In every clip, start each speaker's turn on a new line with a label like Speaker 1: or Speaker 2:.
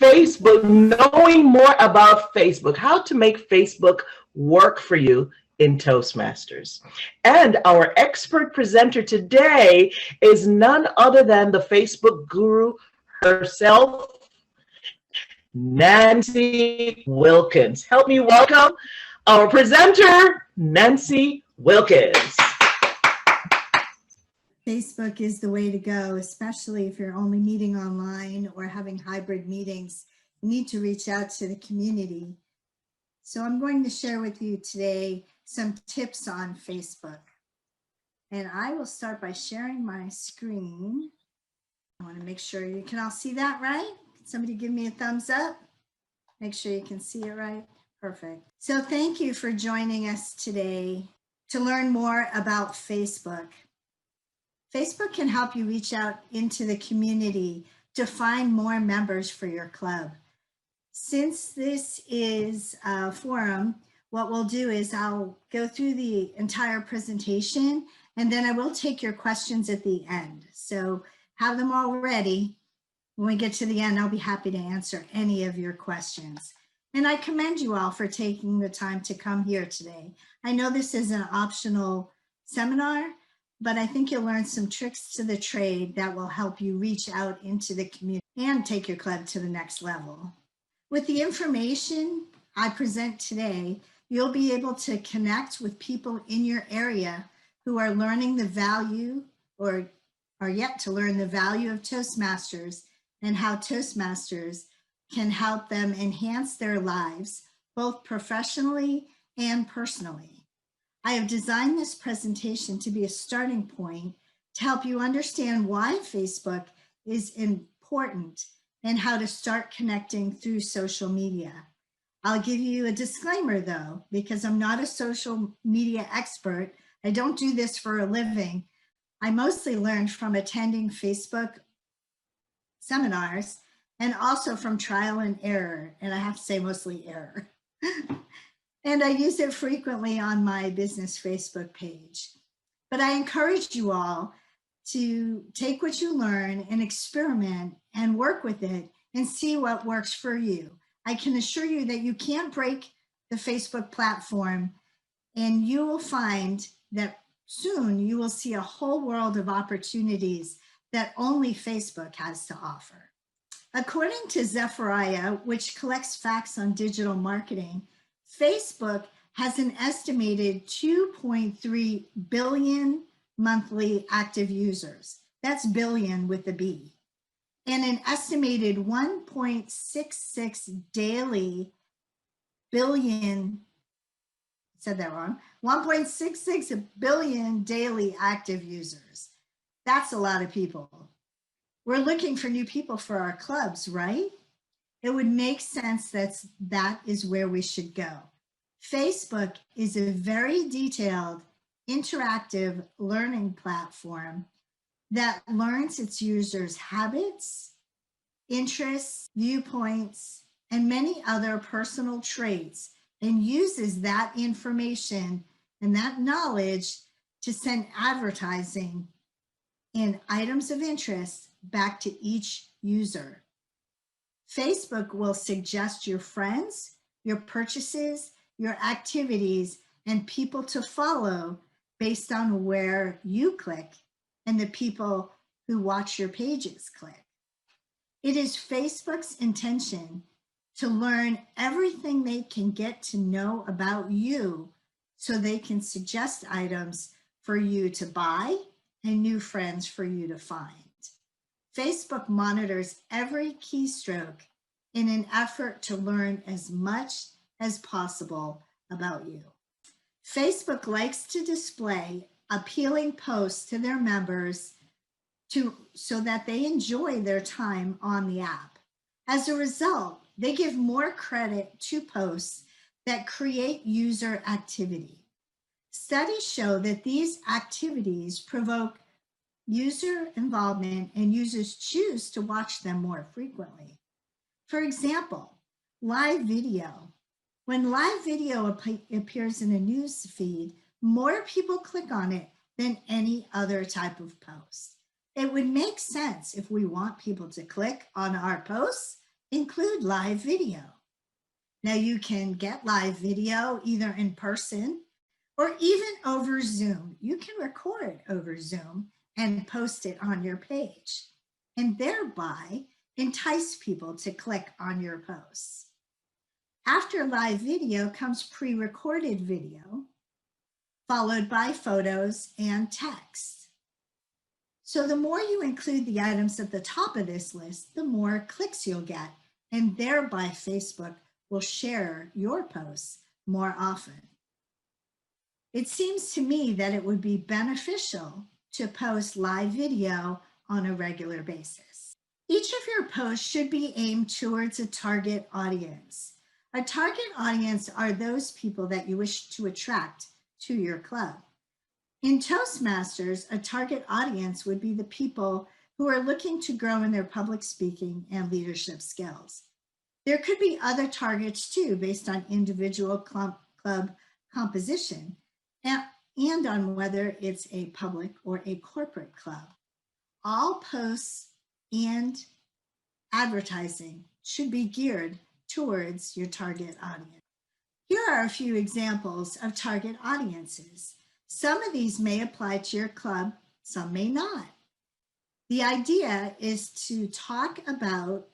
Speaker 1: Facebook, knowing more about Facebook, how to make Facebook work for you in Toastmasters. And our expert presenter today is none other than the Facebook guru herself, Nancy Wilkins. Help me welcome our presenter, Nancy Wilkins.
Speaker 2: Facebook is the way to go, especially if you're only meeting online or having hybrid meetings. You need to reach out to the community. So I'm going to share with you today some tips on Facebook. And I will start by sharing my screen. I want to make sure you can all see that right. Can somebody give me a thumbs up? Make sure you can see it right. Perfect. So thank you for joining us today to learn more about Facebook. Facebook can help you reach out into the community to find more members for your club. Since this is a forum, what we'll do is I'll go through the entire presentation and then I will take your questions at the end. So have them all ready. When we get to the end, I'll be happy to answer any of your questions. And I commend you all for taking the time to come here today. I know this is an optional seminar, but I think you'll learn some tricks to the trade that will help you reach out into the community and take your club to the next level. With the information I present today, you'll be able to connect with people in your area who are learning the value or are yet to learn the value of Toastmasters and how Toastmasters can help them enhance their lives, both professionally and personally. I have designed this presentation to be a starting point to help you understand why Facebook is important and how to start connecting through social media. I'll give you a disclaimer though, because I'm not a social media expert. I don't do this for a living. I mostly learned from attending Facebook seminars and also from trial and error. And I have to say mostly error. And I use it frequently on my business Facebook page. But I encourage you all to take what you learn and experiment and work with it and see what works for you. I can assure you that you can't break the Facebook platform, and you will find that soon you will see a whole world of opportunities that only Facebook has to offer. According to Zephyriah, which collects facts on digital marketing, Facebook has an estimated 2.3 billion monthly active users. That's billion with a B. And an estimated 1.66 daily billion, said that wrong, 1.66 billion daily active users. That's a lot of people. We're looking for new people for our clubs, right? It would make sense that is where we should go. Facebook is a very detailed, interactive learning platform that learns its users' habits, interests, viewpoints, and many other personal traits, and uses that information and that knowledge to send advertising and items of interest back to each user. Facebook will suggest your friends, your purchases, your activities, and people to follow based on where you click and the people who watch your pages click. It is Facebook's intention to learn everything they can get to know about you so they can suggest items for you to buy and new friends for you to find. Facebook monitors every keystroke in an effort to learn as much as possible about you. Facebook likes to display appealing posts to their members so that they enjoy their time on the app. As a result, they give more credit to posts that create user activity. Studies show that these activities provoke user involvement and users choose to watch them more frequently. For example, live video. When live video appears in a news feed, more people click on it than any other type of post. It would make sense if we want people to click on our posts include live video. Now you can get live video either in person or even over Zoom. You can record over Zoom and post it on your page and thereby entice people to click on your posts. After live video comes pre-recorded video, followed by photos and text. So the more you include the items at the top of this list, the more clicks you'll get, and thereby Facebook will share your posts more often. It seems to me that it would be beneficial to post live video on a regular basis. Each of your posts should be aimed towards a target audience. A target audience are those people that you wish to attract to your club. In Toastmasters, a target audience would be the people who are looking to grow in their public speaking and leadership skills. There could be other targets too, based on individual club composition and on whether it's a public or a corporate club. All posts and advertising should be geared towards your target audience. Here are a few examples of target audiences. Some of these may apply to your club, some may not. The idea is to talk about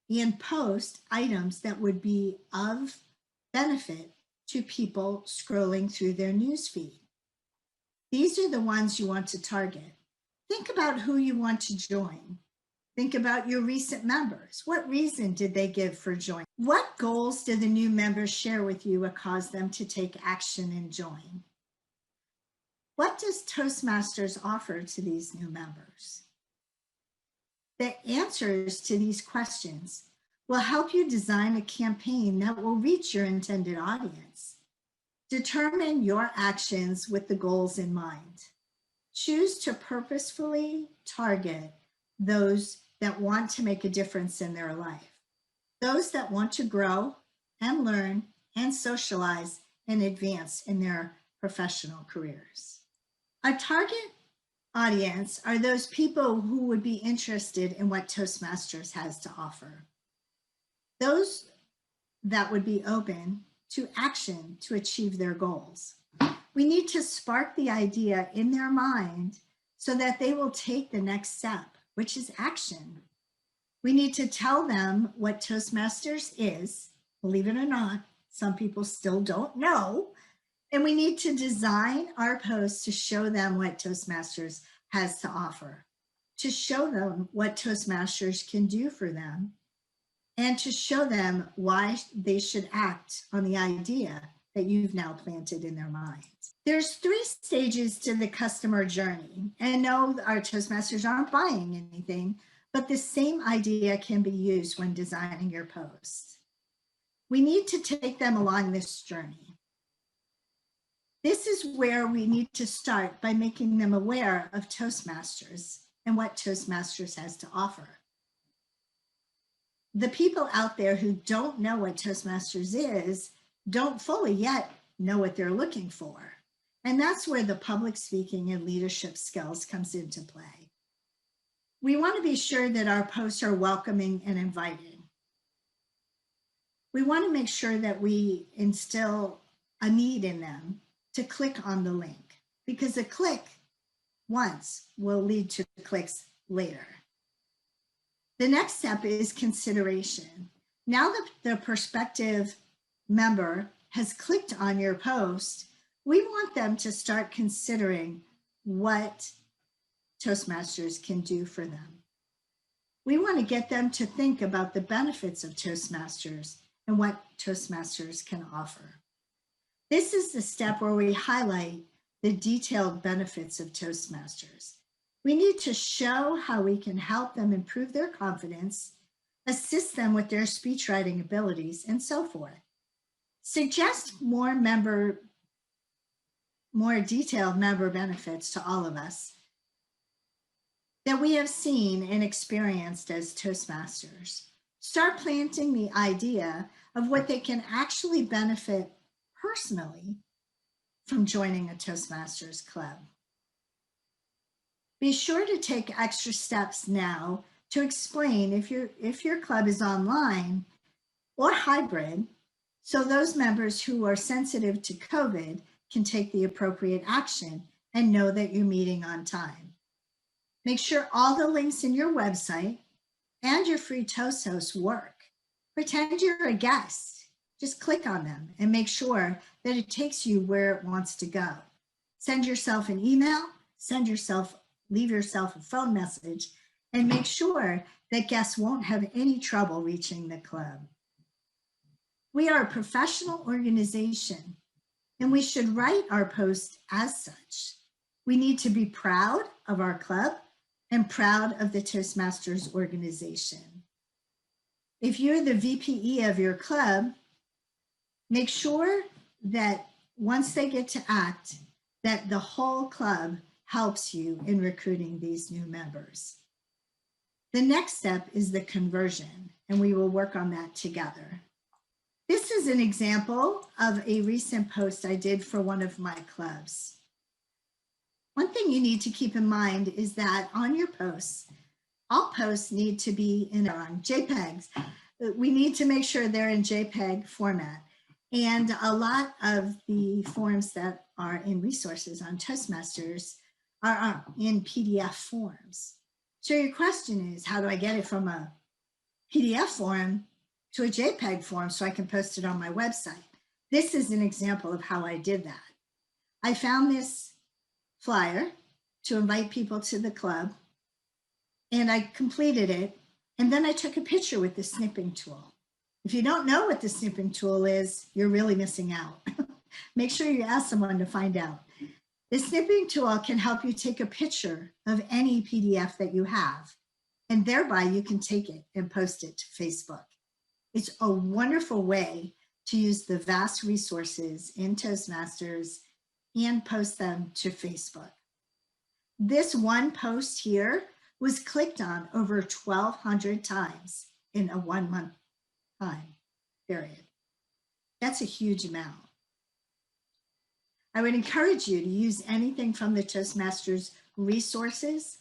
Speaker 2: and post items that would be of benefit to people scrolling through their newsfeed. These are the ones you want to target. Think about who you want to join. Think about your recent members. What reason did they give for joining? What goals did the new members share with you that caused them to take action and join? What does Toastmasters offer to these new members? The answers to these questions will help you design a campaign that will reach your intended audience. Determine your actions with the goals in mind. Choose to purposefully target those that want to make a difference in their life, those that want to grow and learn and socialize and advance in their professional careers. A target audience are those people who would be interested in what Toastmasters has to offer. Those that would be open to action to achieve their goals. We need to spark the idea in their mind so that they will take the next step, which is action. We need to tell them what Toastmasters is. Believe it or not, some people still don't know. And we need to design our posts to show them what Toastmasters has to offer, to show them what Toastmasters can do for them, and to show them why they should act on the idea that you've now planted in their minds. There's 3 stages to the customer journey. And no, our Toastmasters aren't buying anything, but the same idea can be used when designing your posts. We need to take them along this journey. This is where we need to start by making them aware of Toastmasters and what Toastmasters has to offer. The people out there who don't know what Toastmasters is don't fully yet know what they're looking for. And that's where the public speaking and leadership skills comes into play. We want to be sure that our posts are welcoming and inviting. We want to make sure that we instill a need in them to click on the link, because a click once will lead to clicks later. The next step is consideration. Now that the prospective member has clicked on your post, we want them to start considering what Toastmasters can do for them. We want to get them to think about the benefits of Toastmasters and what Toastmasters can offer. This is the step where we highlight the detailed benefits of Toastmasters. We need to show how we can help them improve their confidence, assist them with their speech writing abilities, and so forth. Suggest more detailed member benefits to all of us that we have seen and experienced as Toastmasters. Start planting the idea of what they can actually benefit personally from joining a Toastmasters club. Be sure to take extra steps now to explain if your club is online or hybrid, so those members who are sensitive to COVID can take the appropriate action and know that you're meeting on time. Make sure all the links in your website and your free Toast hosts work. Pretend you're a guest. Just click on them and make sure that it takes you where it wants to go. Send yourself an email, leave yourself a phone message, and make sure that guests won't have any trouble reaching the club. We are a professional organization, and we should write our posts as such. We need to be proud of our club and proud of the Toastmasters organization. If you're the VPE of your club, make sure that once they get to act, that the whole club helps you in recruiting these new members. The next step is the conversion, and we will work on that together. This is an example of a recent post I did for one of my clubs. One thing you need to keep in mind is that on your posts, all posts need to be in JPEGs. We need to make sure they're in JPEG format. And a lot of the forms that are in resources on Toastmasters are in PDF forms. So your question is, how do I get it from a PDF form to a JPEG form so I can post it on my website? This is an example of how I did that. I found this flyer to invite people to the club, and I completed it, and then I took a picture with the snipping tool. If you don't know what the snipping tool is, you're really missing out. Make sure you ask someone to find out. The snipping tool can help you take a picture of any PDF that you have, and thereby you can take it and post it to Facebook. It's a wonderful way to use the vast resources in Toastmasters and post them to Facebook. This one post here was clicked on over 1,200 times in a 1 month time period. That's a huge amount. I would encourage you to use anything from the Toastmasters resources.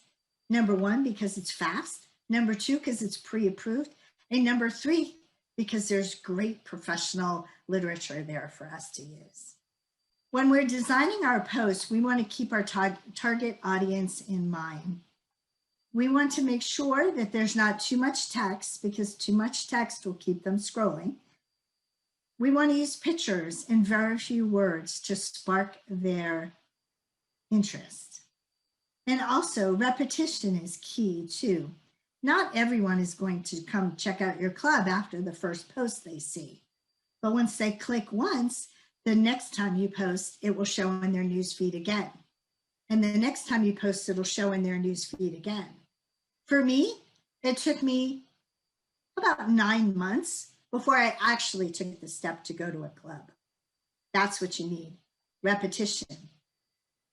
Speaker 2: Number one, because it's fast. Number two, because it's pre-approved. And number three, because there's great professional literature there for us to use. When we're designing our posts, we want to keep our target audience in mind. We want to make sure that there's not too much text, because too much text will keep them scrolling. We want to use pictures and very few words to spark their interest. And also, repetition is key too. Not everyone is going to come check out your club after the first post they see. But once they click once, the next time you post, it will show in their newsfeed again. And the next time you post, it'll show in their newsfeed again. For me, it took me about 9 months before I actually took the step to go to a club. That's what you need, repetition.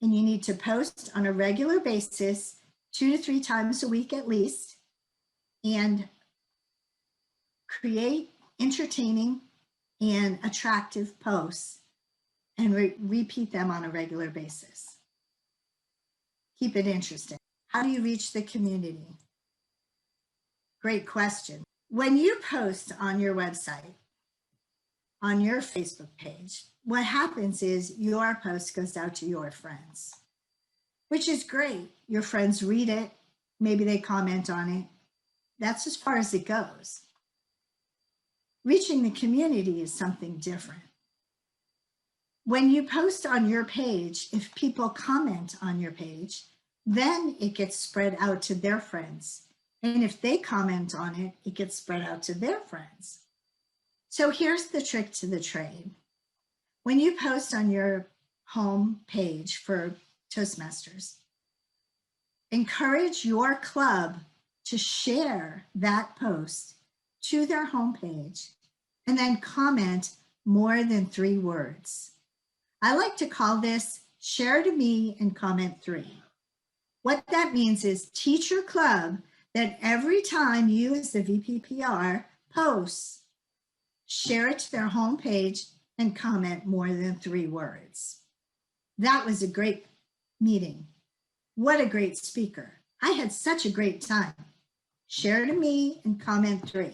Speaker 2: And you need to post on a regular basis, 2 to 3 times a week at least, and create entertaining and attractive posts and repeat them on a regular basis. Keep it interesting. How do you reach the community? Great question. When you post on your website, on your Facebook page, what happens is your post goes out to your friends, which is great. Your friends read it. Maybe they comment on it. That's as far as it goes. Reaching the community is something different. When you post on your page, if people comment on your page, then it gets spread out to their friends. And if they comment on it, it gets spread out to their friends. So here's the trick to the trade. When you post on your home page for Toastmasters, encourage your club to share that post to their homepage and then comment more than 3 words. I like to call this share to me and comment 3. What that means is teach your club that every time you as the VPPR posts, share it to their homepage and comment more than 3 words. That was a great meeting. What a great speaker. I had such a great time. share to me, and comment 3.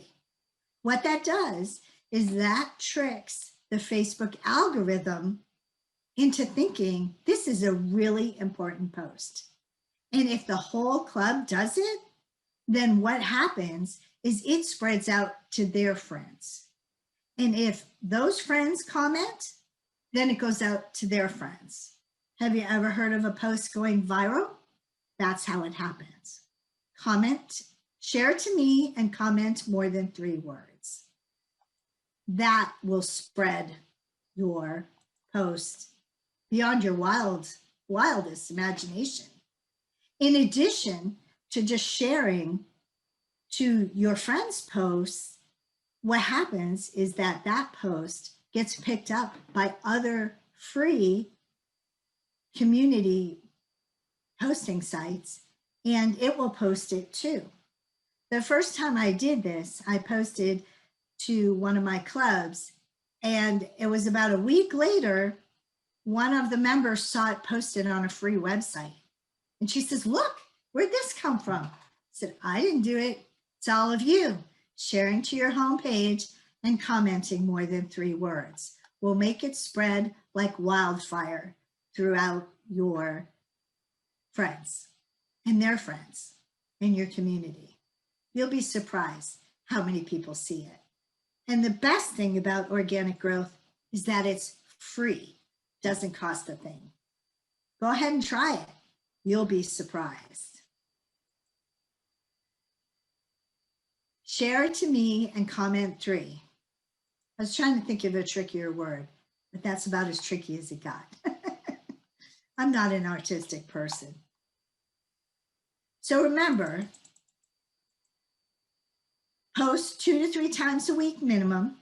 Speaker 2: What that does is that tricks the Facebook algorithm into thinking this is a really important post. And if the whole club does it, then what happens is it spreads out to their friends. And if those friends comment, then it goes out to their friends. Have you ever heard of a post going viral? That's how it happens. Comment, share to me, and comment more than 3 words. That will spread your post beyond your wildest imagination. In addition to just sharing to your friends' posts, what happens is that that post gets picked up by other free community posting sites, and it will post it too. The first time I did this, I posted to one of my clubs, and it was about a week later, one of the members saw it posted on a free website. And she says, look, where'd this come from? I said, I didn't do it. It's all of you sharing to your homepage and commenting more than 3 words. We'll make it spread like wildfire throughout your friends and their friends in your community. You'll be surprised how many people see it. And the best thing about organic growth is that it's free, doesn't cost a thing. Go ahead and try it. You'll be surprised. Share to me and comment 3. I was trying to think of a trickier word, but that's about as tricky as it got. I'm not an artistic person. So remember, post 2 to 3 times a week minimum.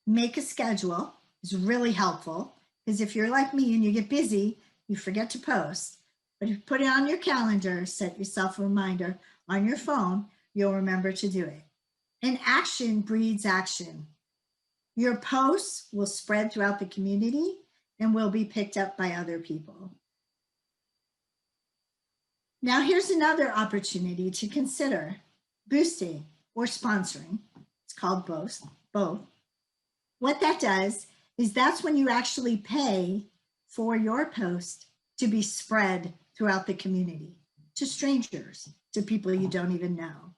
Speaker 2: Make a schedule. It's really helpful because if you're like me and you get busy, you forget to post. But if you put it on your calendar, set yourself a reminder on your phone, you'll remember to do it. And action breeds action. Your posts will spread throughout the community and will be picked up by other people. Now here's another opportunity to consider boosting or sponsoring. It's called both. What that does is that's when you actually pay for your post to be spread throughout the community, to strangers, to people you don't even know.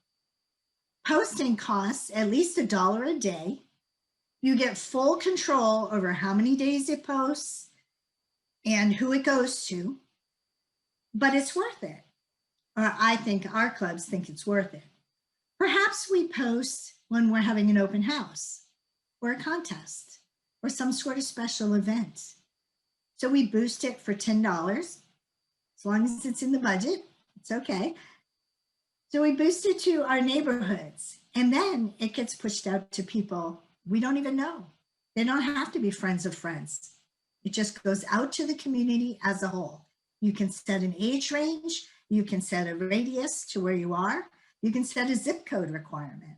Speaker 2: Posting costs at least $1 a day. You get full control over how many days it posts and who it goes to, but it's worth it. Or I think our clubs think it's worth it. Perhaps we post when we're having an open house or a contest or some sort of special event. So we boost it for $10. As long as it's in the budget, it's okay. So we boost it to our neighborhoods, and then it gets pushed out to people we don't even know. They don't have to be friends of friends. It just goes out to the community as a whole. You can set an age range. You can set a radius to where you are. You can set a zip code requirement.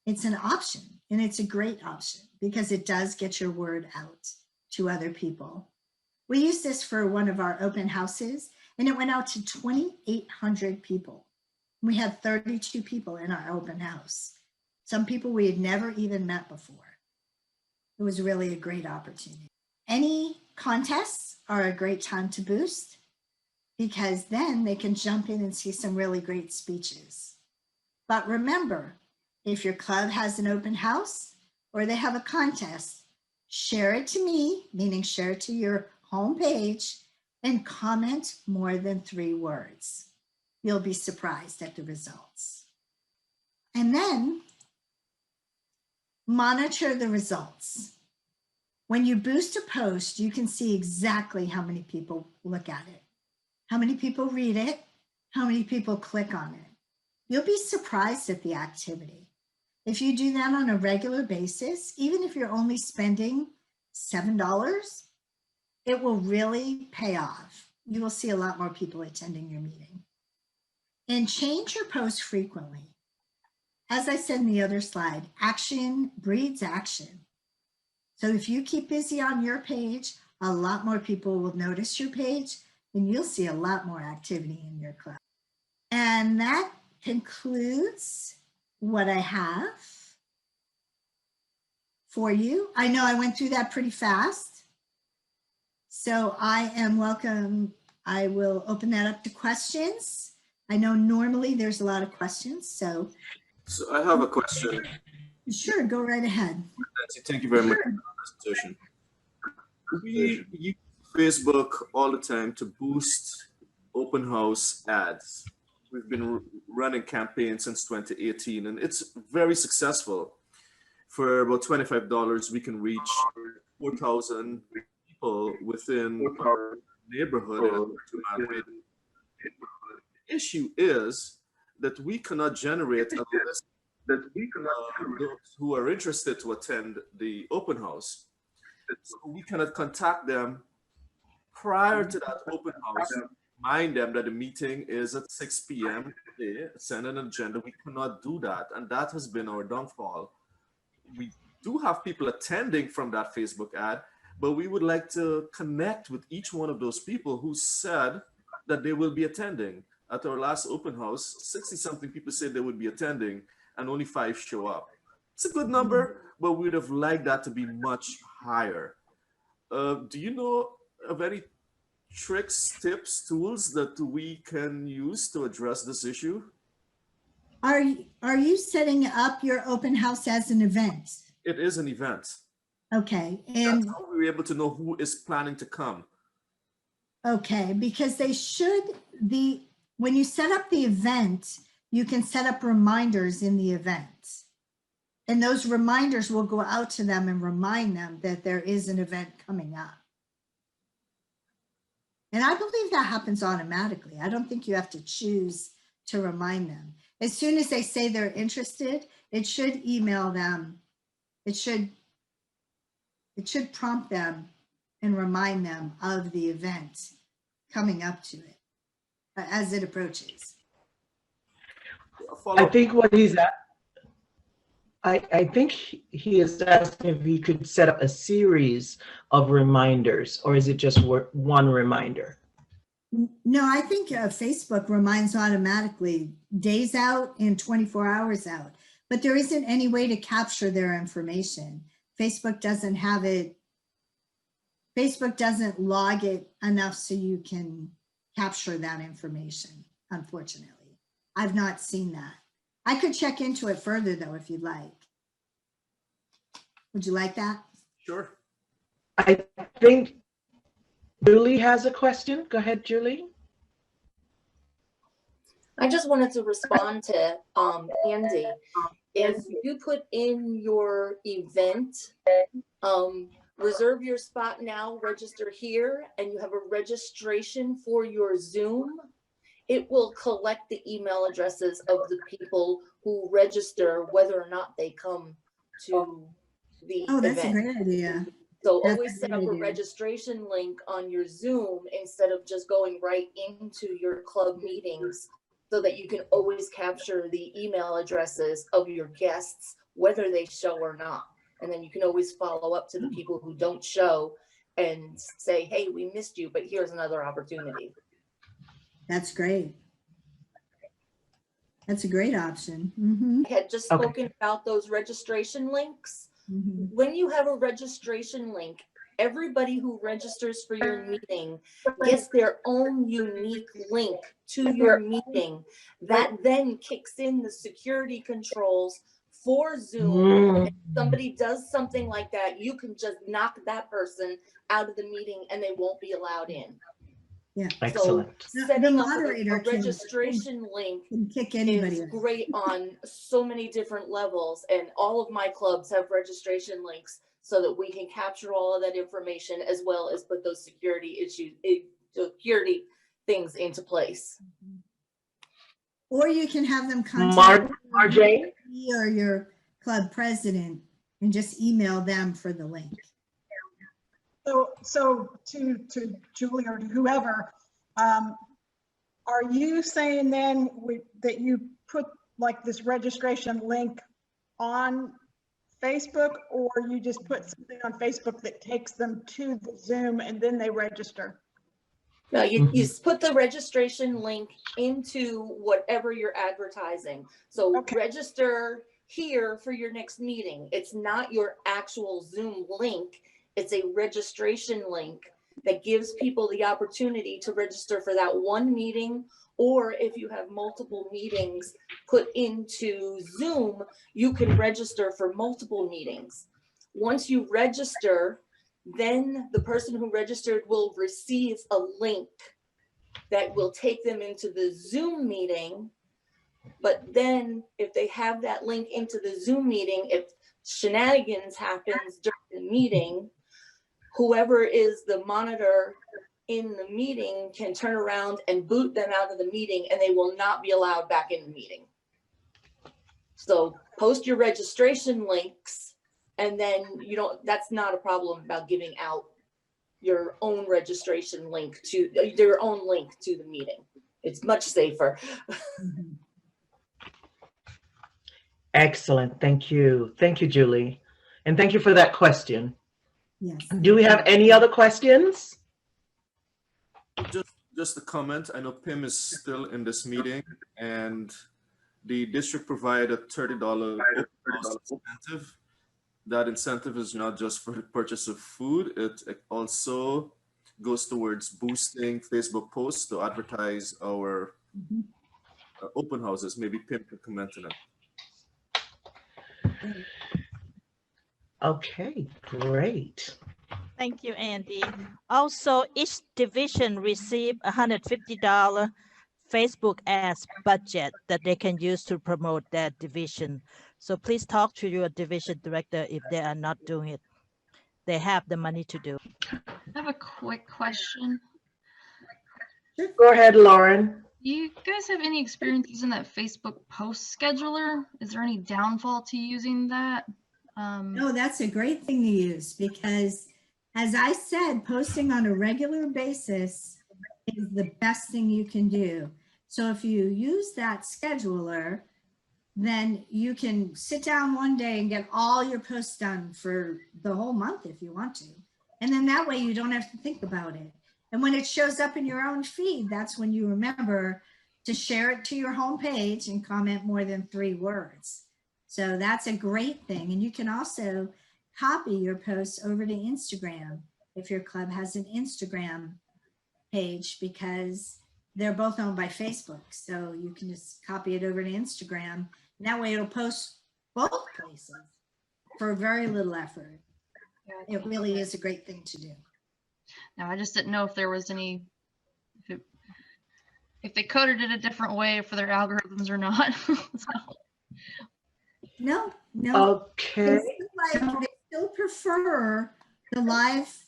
Speaker 2: It's an option, and it's a great option because it does get your word out to other people. We used this for one of our open houses, and it went out to 2,800 people. We had 32 people in our open house. Some people we had never even met before. It was really a great opportunity. Any contests are a great time to boost because then they can jump in and see some really great speeches. But remember, if your club has an open house or they have a contest, share it to me, meaning share it to your homepage, and comment more than 3 words. You'll be surprised at the results. And then monitor the results. When you boost a post, you can see exactly how many people look at it, how many people read it, how many people click on it. You'll be surprised at the activity. If you do that on a regular basis, even if you're only spending $7, it will really pay off. You will see a lot more people attending your meeting. And change your posts frequently. As I said in the other slide, action breeds action. So if you keep busy on your page, a lot more people will notice your page and you'll see a lot more activity in your club. And that concludes what I have for you. I know I went through that pretty fast. So I am welcome. I will open that up to questions. I know normally there's a lot of questions, so.
Speaker 3: So I have a question.
Speaker 2: Sure, go right ahead.
Speaker 3: Nancy, thank you very much for the presentation. We use Facebook all the time to boost open house ads. We've been running campaigns since 2018, and it's very successful. For about $25, we can reach 4,000 people within our neighborhood. The issue is that we cannot generate a list those who are interested to attend the open house. So we cannot contact them prior to that open house, remind them that the meeting is at 6 p.m. today, send an agenda. We cannot do that, and that has been our downfall. We do have people attending from that Facebook ad, but we would like to connect with each one of those people who said that they will be attending. At our last open house, 60-something people said they would be attending, and only 5 show up. It's a good number, but we'd have liked that to be much higher. Do you know of any tricks, tips, tools that we can use to address this issue?
Speaker 2: Are you setting up your open house as an event?
Speaker 3: It is an event.
Speaker 2: Okay, and
Speaker 3: that's how we're able to know who is planning to come.
Speaker 2: Okay, because when you set up the event, you can set up reminders in the event. And those reminders will go out to them and remind them that there is an event coming up. And I believe that happens automatically. I don't think you have to choose to remind them. As soon as they say they're interested, it should email them. It should prompt them and remind them of the event coming up to it as it approaches.
Speaker 1: I think what he's at, I think he is asking if you could set up a series of reminders, or is it just one reminder?
Speaker 2: No, I think Facebook reminds automatically, days out and 24 hours out, but there isn't any way to capture their information. Facebook doesn't have it. Facebook doesn't log it enough so you can capture that information, unfortunately. I've not seen that. I could check into it further though, if you'd like. Would you like that?
Speaker 3: Sure.
Speaker 1: I think Julie has a question. Go ahead, Julie.
Speaker 4: I just wanted to respond to Andy. If you put in your event, reserve your spot now, register here, and you have a registration for your Zoom, it will collect the email addresses of the people who register, whether or not they come to the event.
Speaker 2: That's a great idea.
Speaker 4: So always set up a registration link on your Zoom instead of just going right into your club meetings, so that you can always capture the email addresses of your guests, whether they show or not. And then you can always follow up to the people who don't show and say, hey, we missed you, but here's another opportunity.
Speaker 2: That's great. That's a great option. Mm-hmm.
Speaker 4: I had just spoken about those registration links.
Speaker 2: Mm-hmm.
Speaker 4: When you have a registration link, everybody who registers for your meeting gets their own unique link to your meeting that then kicks in the security controls for Zoom. If somebody does something like that, you can just knock that person out of the meeting and they won't be allowed in.
Speaker 2: Yeah.
Speaker 1: Excellent.
Speaker 4: So setting up a
Speaker 2: can
Speaker 4: registration link
Speaker 2: kick anybody
Speaker 4: is great on so many different levels, and all of my clubs have registration links so that we can capture all of that information as well as put those security things into place.
Speaker 2: Or you can have them contact
Speaker 1: Marjane
Speaker 2: or your club president and just email them for the link.
Speaker 5: So to Julie or to whoever, are you saying then that you put like this registration link on Facebook, or you just put something on Facebook that takes them to the Zoom and then they register?
Speaker 4: No, you put the registration link into whatever you're advertising. So
Speaker 5: Okay.
Speaker 4: register here for your next meeting. It's not your actual Zoom link. It's a registration link that gives people the opportunity to register for that one meeting, or if you have multiple meetings put into Zoom, you can register for multiple meetings. Once you register, then the person who registered will receive a link that will take them into the Zoom meeting. But then if they have that link into the Zoom meeting, if shenanigans happens during the meeting, whoever is the monitor in the meeting can turn around and boot them out of the meeting, and they will not be allowed back in the meeting. So post your registration links, and then that's not a problem about giving out your own registration link to your own link to the meeting. It's much safer.
Speaker 1: Excellent. Thank you. Thank you, Julie. And thank you for that question.
Speaker 2: Yes.
Speaker 1: Do we have any other questions?
Speaker 3: Just a comment. I know Pim is still in this meeting, and the district provided a $30 open house incentive. That incentive is not just for the purchase of food. It also goes towards boosting Facebook posts to advertise our open houses. Maybe Pim can comment on that.
Speaker 1: Okay, great.
Speaker 6: Thank you, Andy. Also, each division received $150 Facebook ads budget that they can use to promote their division. So please talk to your division director if they are not doing it. They have the money to do.
Speaker 7: I have a quick question.
Speaker 1: Go ahead, Lauren.
Speaker 7: Do you guys have any experience using that Facebook post scheduler? Is there any downfall to using that?
Speaker 2: No, that's a great thing to use because, as I said, posting on a regular basis is the best thing you can do. So if you use that scheduler, then you can sit down one day and get all your posts done for the whole month if you want to. And then that way you don't have to think about it. And when it shows up in your own feed, that's when you remember to share it to your homepage and comment more than 3 words. So that's a great thing. And you can also copy your posts over to Instagram if your club has an Instagram page, because they're both owned by Facebook. So you can just copy it over to Instagram. And that way it'll post both places for very little effort. It really is a great thing to do.
Speaker 7: Now, I just didn't know if there was any, if they coded it a different way for their algorithms or not. So.
Speaker 2: No.
Speaker 1: Okay.
Speaker 2: They still prefer the live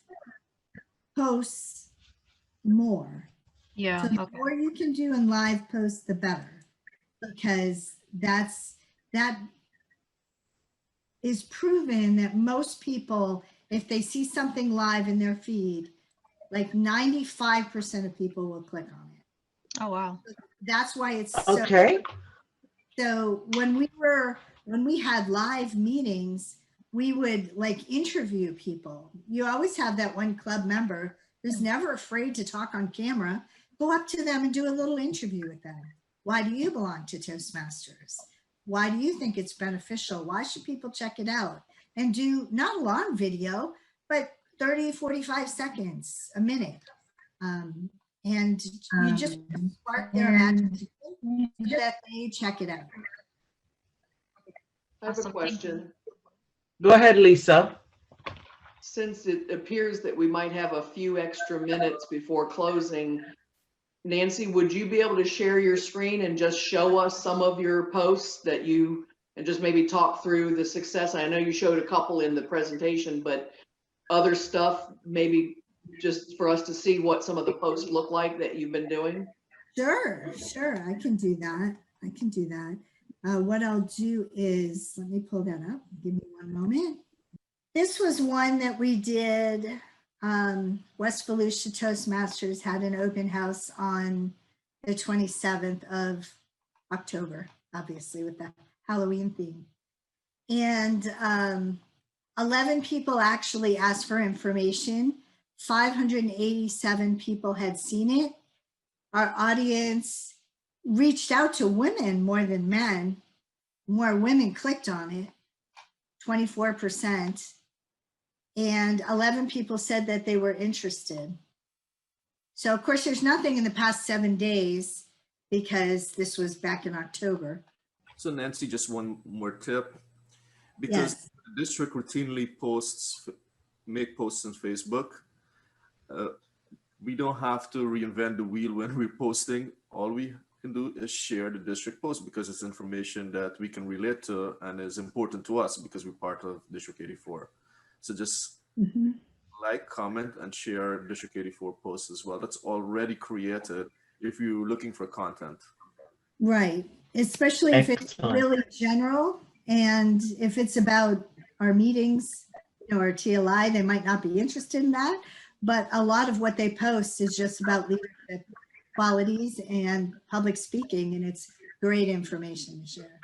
Speaker 2: posts more.
Speaker 7: Yeah.
Speaker 2: So the
Speaker 7: Okay.
Speaker 2: more you can do in live posts, the better, because that is proven that most people, if they see something live in their feed, like 95% of people will click on it.
Speaker 7: Oh, wow.
Speaker 2: That's why it's so.
Speaker 1: Okay.
Speaker 2: So when we had live meetings, we would like interview people. You always have that one club member who's never afraid to talk on camera. Go up to them and do a little interview with them. Why do you belong to Toastmasters? Why do you think it's beneficial? Why should people check it out? And do not a long video, but 30, 45 seconds, a minute. And you just spark their imagination so that they check it out.
Speaker 8: I have a question.
Speaker 1: Go ahead, Lisa.
Speaker 8: Since it appears that we might have a few extra minutes before closing, Nancy, would you be able to share your screen and just show us some of your posts that you, and just maybe talk through the success? I know you showed a couple in the presentation, but other stuff, maybe just for us to see what some of the posts look like that you've been doing?
Speaker 2: Sure, I can do that. What I'll do is, let me pull that up. Give me one moment. This was one that we did. West Volusia Toastmasters had an open house on the 27th of October, obviously with the Halloween theme. And 11 people actually asked for information 587 people had seen it. Our audience reached out to women more than men. More women clicked on it, 24%. And 11 people said that they were interested. So of course, there's nothing in the past 7 days because this was back in October.
Speaker 3: So Nancy, just one more tip. Because
Speaker 2: Yes.
Speaker 3: the district routinely make posts on Facebook, we don't have to reinvent the wheel when we're posting. All we can do is share the district post because it's information that we can relate to and is important to us because we're part of District 84. So just like, comment, and share District 84 posts as well. That's already created if you're looking for content.
Speaker 2: Right, especially if it's
Speaker 1: Excellent.
Speaker 2: really general and if it's about our meetings, you know, or TLI, they might not be interested in that. But a lot of what they post is just about leadership qualities and public speaking, and it's great information to share.